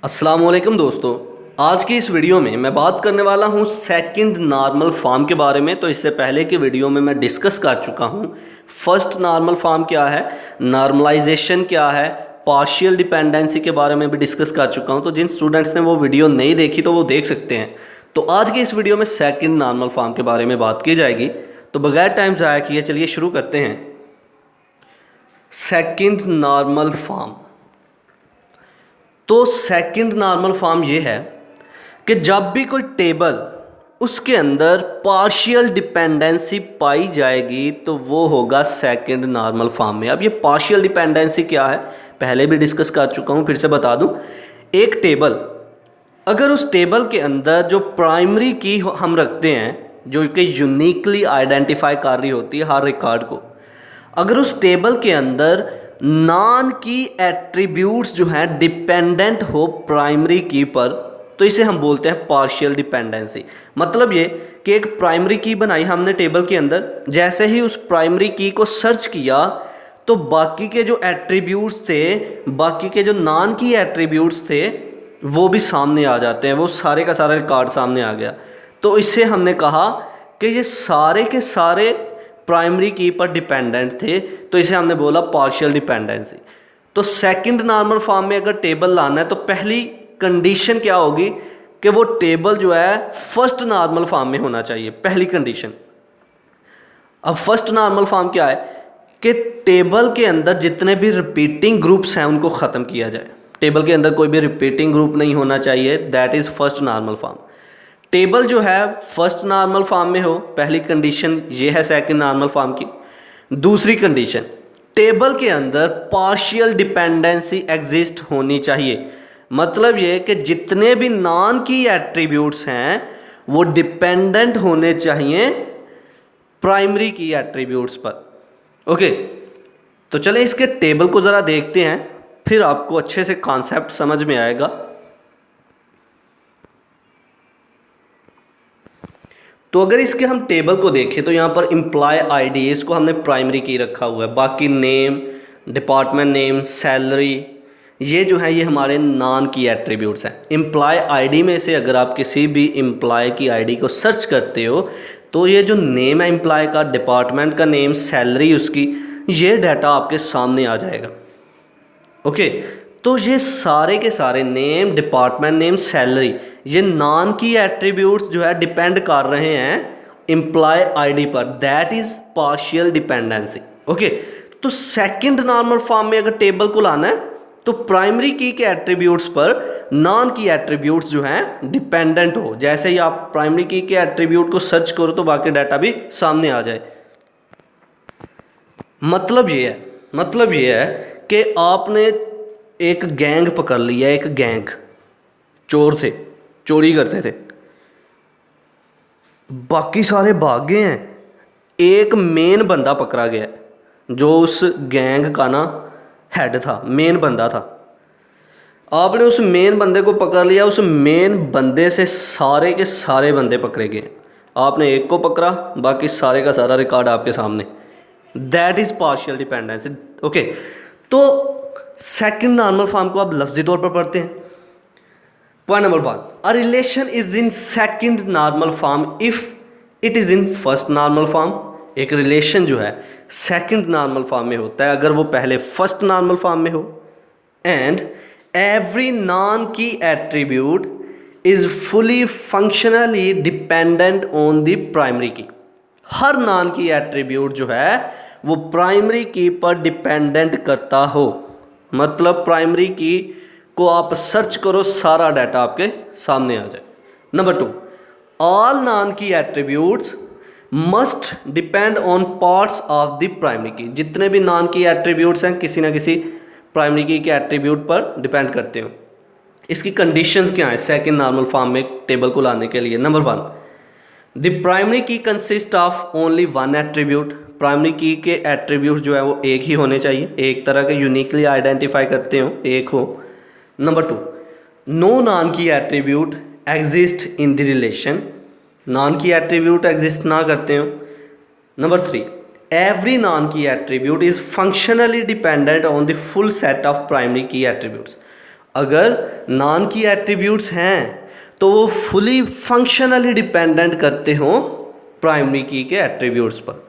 अस्सलाम वालेकुम दोस्तों। आज की इस वीडियो में मैं बात करने वाला हूँ सेकंड नॉर्मल फॉर्म के बारे में। तो इससे पहले की वीडियो में मैं डिस्कस कर चुका हूँ फर्स्ट नॉर्मल फॉर्म क्या है, नॉर्मलाइजेशन क्या है, पार्शियल डिपेंडेंसी के बारे में भी डिस्कस कर चुका हूँ। तो जिन स्टूडेंट्स ने वो वीडियो नहीं देखी तो वो देख सकते हैं। तो आज की इस वीडियो में सेकंड नॉर्मल फॉर्म के बारे में बात की जाएगी। तो बगैर टाइम ज़ाया किए चलिए शुरू करते हैं। सेकंड नॉर्मल फॉर्म, तो सेकंड नॉर्मल फॉर्म ये है कि जब भी कोई टेबल उसके अंदर पार्शियल डिपेंडेंसी पाई जाएगी तो वो होगा सेकंड नॉर्मल फॉर्म में। अब ये पार्शियल डिपेंडेंसी क्या है पहले भी डिस्कस कर चुका हूँ, फिर से बता दूँ। एक टेबल, अगर उस टेबल के अंदर जो प्राइमरी की हम रखते हैं जो कि यूनिकली आइडेंटिफाई कर रही होती है हर रिकॉर्ड को, अगर उस टेबल के अंदर नॉन की एट्रीब्यूट्स जो हैं डिपेंडेंट हो प्राइमरी की पर, तो इसे हम बोलते हैं पार्शियल डिपेंडेंसी। मतलब ये कि एक प्राइमरी की बनाई हमने टेबल के अंदर, जैसे ही उस प्राइमरी की को सर्च किया तो बाकी के जो एट्रीब्यूट्स थे, बाकी के जो नॉन की एट्रीब्यूट्स थे वो भी सामने आ जाते हैं, वो सारे का सारा रिकॉर्ड सामने आ गया। तो इससे हमने कहा कि ये सारे के सारे प्राइमरी की पर डिपेंडेंट थे, तो इसे हमने बोला पार्शियल डिपेंडेंसी। तो सेकंड नॉर्मल फॉर्म में अगर टेबल लाना है तो पहली कंडीशन क्या होगी कि वो टेबल जो है फर्स्ट नॉर्मल फॉर्म में होना चाहिए, पहली कंडीशन। अब फर्स्ट नॉर्मल फॉर्म क्या है कि टेबल के अंदर जितने भी रिपीटिंग ग्रुप्स हैं उनको ख़त्म किया जाए। टेबल के अंदर कोई भी रिपीटिंग ग्रुप नहीं होना चाहिए, that is first normal form. Table जो है फर्स्ट नॉर्मल फॉर्म में हो, पहली कंडीशन ये है सेकंड नॉर्मल फॉर्म की। दूसरी कंडीशन, टेबल के अंदर पार्शियल डिपेंडेंसी एग्जिस्ट होनी चाहिए। मतलब ये कि जितने भी नॉन की एट्रीब्यूट्स हैं वो डिपेंडेंट होने चाहिए प्राइमरी की एट्रीब्यूट्स पर। ओके, तो चले इसके टेबल को ज़रा देखते हैं, फिर आपको अच्छे से कॉन्सेप्ट समझ में आएगा। तो अगर इसके हम टेबल को देखें तो यहाँ पर इम्प्लॉय आईडी, इसको हमने प्राइमरी की रखा हुआ है। बाकी नेम, डिपार्टमेंट नेम, सैलरी, ये जो है ये हमारे नॉन की एट्रीब्यूट्स हैं। इम्प्लॉय आईडी में से अगर आप किसी भी इम्प्लॉय की आईडी को सर्च करते हो तो ये जो नेम है इम्प्लॉय का, डिपार्टमेंट का नेम, सैलरी उसकी, ये डाटा आपके सामने आ जाएगा। ओके, तो ये सारे के सारे नेम, डिपार्टमेंट नेम, सैलरी, ये नॉन की एट्रीब्यूट्स जो है डिपेंड कर रहे हैं एम्प्लॉय आईडी पर, that is partial dependency. Okay, तो सेकंड नॉर्मल फॉर्म में अगर टेबल को लाना है तो प्राइमरी की के एट्रीब्यूट्स पर नॉन की एट्रीब्यूट्स जो हैं डिपेंडेंट हो। जैसे ही आप प्राइमरी की के एट्रीब्यूट को सर्च करो तो बाकी डाटा भी सामने आ जाए। मतलब ये है कि आपने एक गैंग पकड़ लिया, एक गैंग चोर थे, चोरी करते थे, बाकी सारे भाग गए हैं, एक मेन बंदा पकड़ा गया जो उस गैंग का ना हेड था, मेन बंदा था। आपने उस मेन बंदे को पकड़ लिया, उस मेन बंदे से सारे के सारे बंदे पकड़े गए। आपने एक को पकड़ा, बाकी सारे का सारा रिकॉर्ड आपके सामने, that is partial dependency. Okay, तो सेकंड नॉर्मल फॉर्म को आप लफ्जी तौर पर पढ़ते हैं। Point number 1, a relation is in second normal form if it is in first normal form. एक रिलेशन जो है सेकंड नॉर्मल फॉर्म में होता है अगर वो पहले फर्स्ट नॉर्मल फॉर्म में हो। And every non key attribute is fully functionally dependent on the primary की। हर नॉन की एट्रीब्यूट जो है वो प्राइमरी की पर डिपेंडेंट करता हो। मतलब प्राइमरी की को आप सर्च करो, सारा डाटा आपके सामने आ जाए। नंबर 2, ऑल नॉन की attributes must depend on parts of the primary की। जितने भी नॉन की एट्रीब्यूट्स हैं किसी ना किसी प्राइमरी की के एट्रीब्यूट पर डिपेंड करते हो। इसकी कंडीशंस क्या हैं सेकंड नॉर्मल फॉर्म में टेबल को लाने के लिए? नंबर 1, द प्राइमरी की consist of only one attribute. Primary की के एट्रीब्यूट जो है वो एक ही होने चाहिए, एक तरह के यूनिकली आइडेंटिफाई करते हो, एक हो। Number 2, no non key attribute exist in the relation. Non key attribute exist ना करते हो। Number 3, every non key attribute is functionally dependent on the full set of primary key attributes. अगर non की attributes हैं तो वो fully functionally dependent करते हों प्राइमरी की के एट्रीब्यूट्स पर।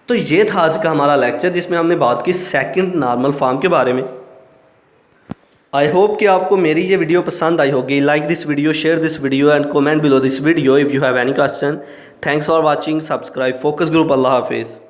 तो ये था आज का हमारा लेक्चर जिसमें हमने बात की सेकंड नॉर्मल फॉर्म के बारे में। आई होप कि आपको मेरी ये वीडियो पसंद आई होगी। Like this video, share this video and comment below this video if you have any question. Thanks for watching. Subscribe focus group. अल्लाह हाफिज़।